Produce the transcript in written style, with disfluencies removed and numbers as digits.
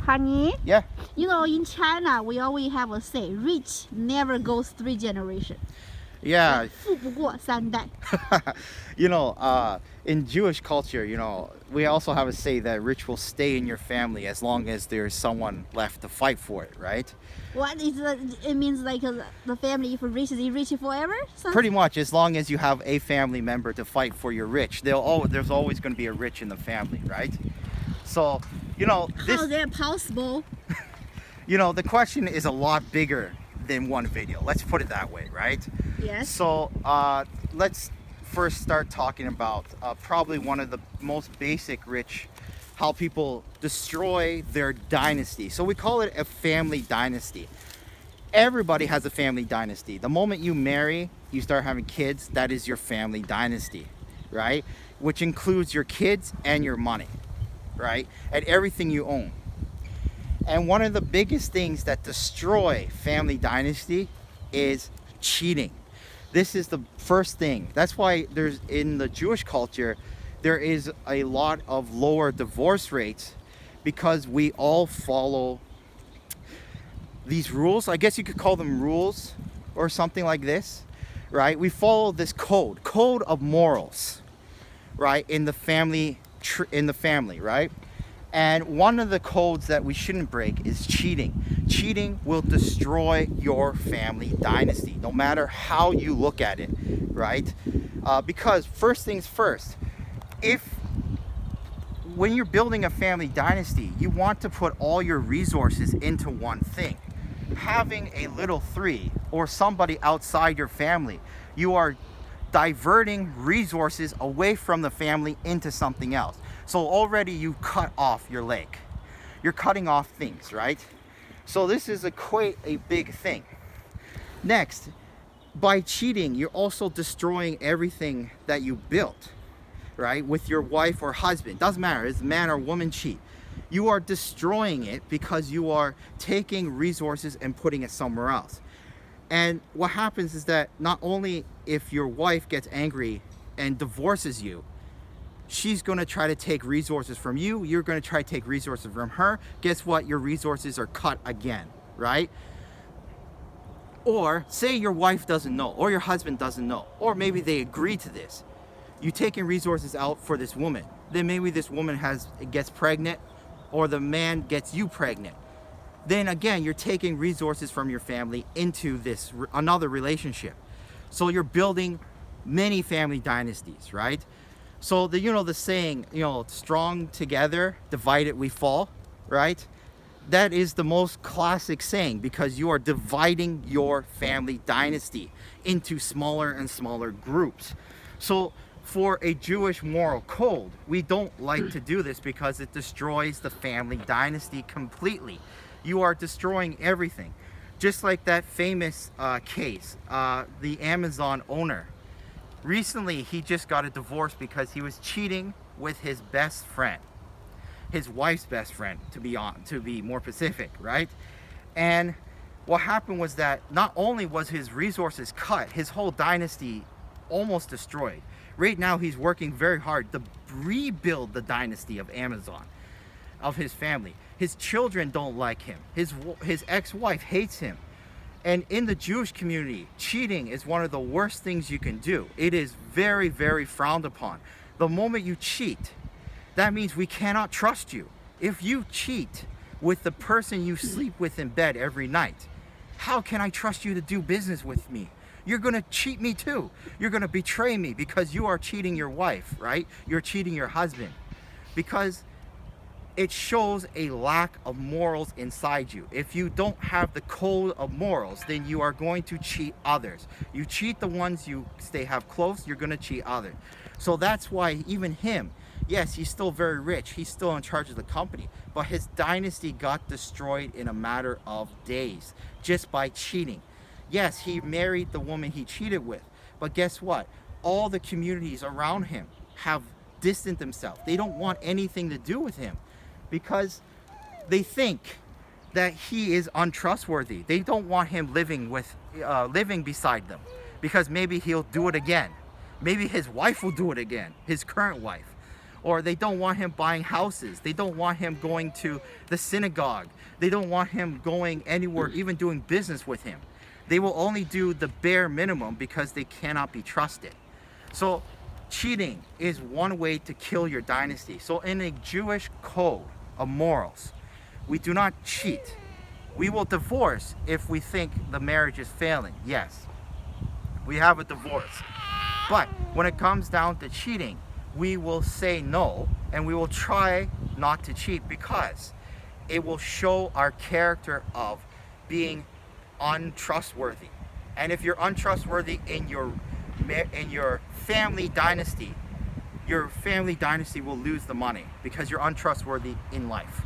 Honey, Yeah. you know, in China, we always have a say, rich never goes 3 generations. Yeah. 富不过3代. You know, in Jewish culture, you know, we also have a say that rich will stay in your family as long as there's someone left to fight for it, right? What is it means like the family, if rich is rich forever? Pretty much, as long as you have a family member to fight for your rich, there's always going to be a rich in the family, right? So, you know, How is that possible? you know, the question is a lot bigger than one video. Let's put it that way, right? Yes. So, let's first start talking about probably one of the most basic how people destroy their dynasty. So we call it a family dynasty. Everybody has a family dynasty. The moment you marry, you start having kids, that is your family dynasty, right? Which includes your kids and your money, right? And everything you own. And one of the biggest things that destroy family dynasty is cheating. This is the first thing. That's why there's, in the Jewish culture, there is a lot of lower divorce rates, because we all follow these rules. I guess you could call them rules or something like this, right? We follow this code of morals, right? In the family, right? And one of the codes that we shouldn't break is cheating. Cheating will destroy your family dynasty, no matter how you look at it, right? Because first things first, when you're building a family dynasty, you want to put all your resources into one thing. Having a little three or somebody outside your family, you are diverting resources away from the family into something else. So already you cut off your leg. You're cutting off things, right? So this is quite a big thing. Next, by cheating, you're also destroying everything that you built, right? With your wife or husband. Doesn't matter, it's man or woman cheat. You are destroying it because you are taking resources and putting it somewhere else. And what happens is that not only if your wife gets angry and divorces you, she's going to try to take resources from you. You're going to try to take resources from her. Guess what? Your resources are cut again, right? Or say your wife doesn't know, or your husband doesn't know, or maybe they agree to this. You're taking resources out for this woman. Then maybe this woman gets pregnant, or the man gets you pregnant. Then again, you're taking resources from your family into another relationship. So you're building many family dynasties, right? So the saying, strong together, divided we fall, right? That is the most classic saying, because you are dividing your family dynasty into smaller and smaller groups. So for a Jewish moral code, we don't like to do this because it destroys the family dynasty completely. You are destroying everything. Just like that famous case, the Amazon owner. Recently, he just got a divorce because he was cheating with his best friend, his wife's best friend, to be more specific, right? And what happened was that not only was his resources cut, his whole dynasty almost destroyed. Right now, he's working very hard to rebuild the dynasty of Amazon, of his family. His children don't like him. His ex-wife hates him. And in the Jewish community, cheating is one of the worst things you can do. It is very, very frowned upon. The moment you cheat, that means we cannot trust you. If you cheat with the person you sleep with in bed every night, how can I trust you to do business with me? You're going to cheat me too. You're going to betray me because you are cheating your wife, right? You're cheating your husband. Because it shows a lack of morals inside you. If you don't have the code of morals, then you are going to cheat others. You cheat the ones you have close, you're going to cheat others. So that's why even him, yes, he's still very rich. He's still in charge of the company. But his dynasty got destroyed in a matter of days just by cheating. Yes, he married the woman he cheated with. But guess what? All the communities around him have distanced themselves. They don't want anything to do with him, because they think that he is untrustworthy. They don't want him living beside them, because maybe he'll do it again. Maybe his wife will do it again, his current wife. or they don't want him buying houses. They don't want him going to the synagogue. They don't want him going anywhere, even doing business with him. They will only do the bare minimum because they cannot be trusted. So cheating is one way to kill your dynasty. So in a Jewish code of morals, we do not cheat. We will divorce if we think the marriage is failing. Yes, we have a divorce. But when it comes down to cheating, we will say no, and we will try not to cheat because it will show our character of being untrustworthy. And if you're untrustworthy in your family dynasty, your family dynasty will lose the money because you're untrustworthy in life.